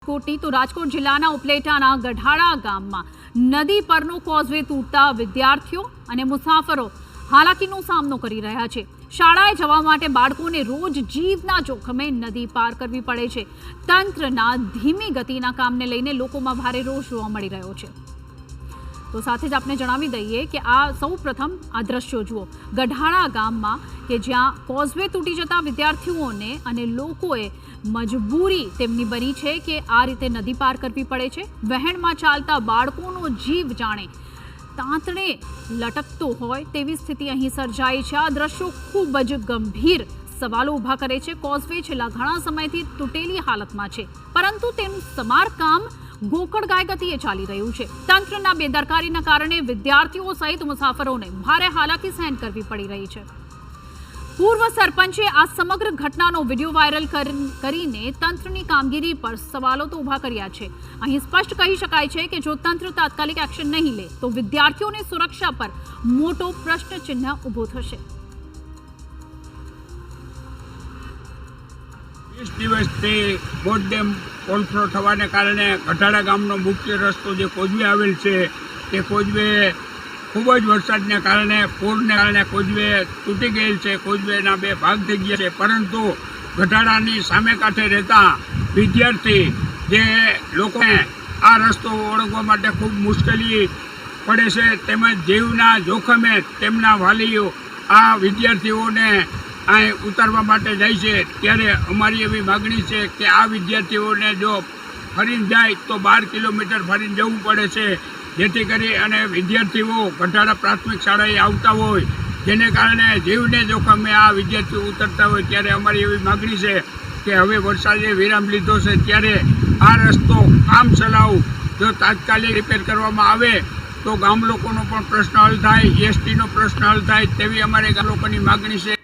રાજકોટની તો રાજકોટ જિલ્લાના ઉપલેટાના ગઢાળા ગામમાં નદી પરનો કોઝવે તૂટતા વિદ્યાર્થીઓ અને મુસાફરો હાલાકીનો સામનો કરી રહ્યા છે। શાળાએ જવા માટે બાળકોને રોજ જીવના જોખમે નદી પાર કરવી પડે છે। તંત્રના ધીમી ગતિના કામને લઈને લોકોમાં ભારે રોષ જોવા મળી રહ્યો છે। તો સાથે જ આપને જણાવી દઈએ કે આ સૌપ્રથમ આ દ્રશ્યો જુઓ ગઢાળા ગામમાં કે જ્યાં કોઝવે તૂટી જતા વિદ્યાર્થીઓને અને લોકોએ મજબૂરી તેમની બની છે કે આ રીતે નદી પાર કરવી પડે છે। વહેણમાં ચાલતા બાળકોનો જીવ જાણે તાંતણે લટકતો હોય તેવી સ્થિતિ અહીં સર્જાઈ છે। આ દ્રશ્યો ખૂબ જ ગંભીર સવાલો ઊભા કરે છે। કોઝવે છેલ્લા ઘણા સમયથી તૂટેલી હાલતમાં છે, પરંતુ તેનું સમારકામ ગોકળગાય ગતિએ ચાલી રહ્યું છે। તંત્રના બેદરકારીના કારણે વિદ્યાર્થીઓ સહિત મુસાફરોને ભારે હાલાકી સહન કરવી પડી રહી છે। પૂર્વ સરપંચે આ સમગ્ર ઘટનાનો વિડીયો વાયરલ કરીને તંત્રની કામગીરી પર સવાલો તો ઊભા કર્યા છે। અહીં સ્પષ્ટ કહી શકાય છે કે જો તંત્ર તાત્કાલિક એક્શન નહીં લે તો વિદ્યાર્થીઓની સુરક્ષા પર મોટો પ્રશ્નચિહ્ન ઊભો થશે। 20 દિવસથી બોટડેમ ઓવરફ્લો થવાને કારણે ગઢાળા ગામનો મુખ્ય રસ્તો જે કોઝવે આવેલ છે તે કોઝવે ખૂબ જ વરસાદને કારણે પૂરને કારણે કોઝવે તૂટી ગયેલ છે। કોઝવેના 2 ભાગ થઈ ગયા છે, પરંતુ ગઢાળાની સામે કાંઠે રહેતા વિદ્યાર્થી જે લોકોને આ રસ્તો ઓળખવા માટે ખૂબ મુશ્કેલી પડે છે, તેમજ જીવના જોખમે તેમના વાલીઓ આ વિદ્યાર્થીઓને અહીં ઉતારવા માટે જાય છે। ત્યારે અમારી એવી માગણી છે કે આ વિદ્યાર્થીઓને જો ફરીને જાય તો 12 કિલોમીટર ફરીને જવું પડે છે, જેથી કરી અને વિદ્યાર્થીઓ ગઢાળા પ્રાથમિક શાળાએ આવતા હોય, જેને કારણે જીવને જોખમે આ વિદ્યાર્થીઓ ઉતરતા હોય। ત્યારે અમારી એવી માગણી છે કે હવે વરસાદે વિરામ લીધો છે, ત્યારે આ રસ્તો કામ ચલાવ જો તાત્કાલિક રિપેર કરવામાં આવે તો ગામ લોકોનો પણ પ્રશ્ન હલ થાય, એસટીનો પ્રશ્ન હલ થાય તેવી અમારે ગામ લોકોની માગણી છે।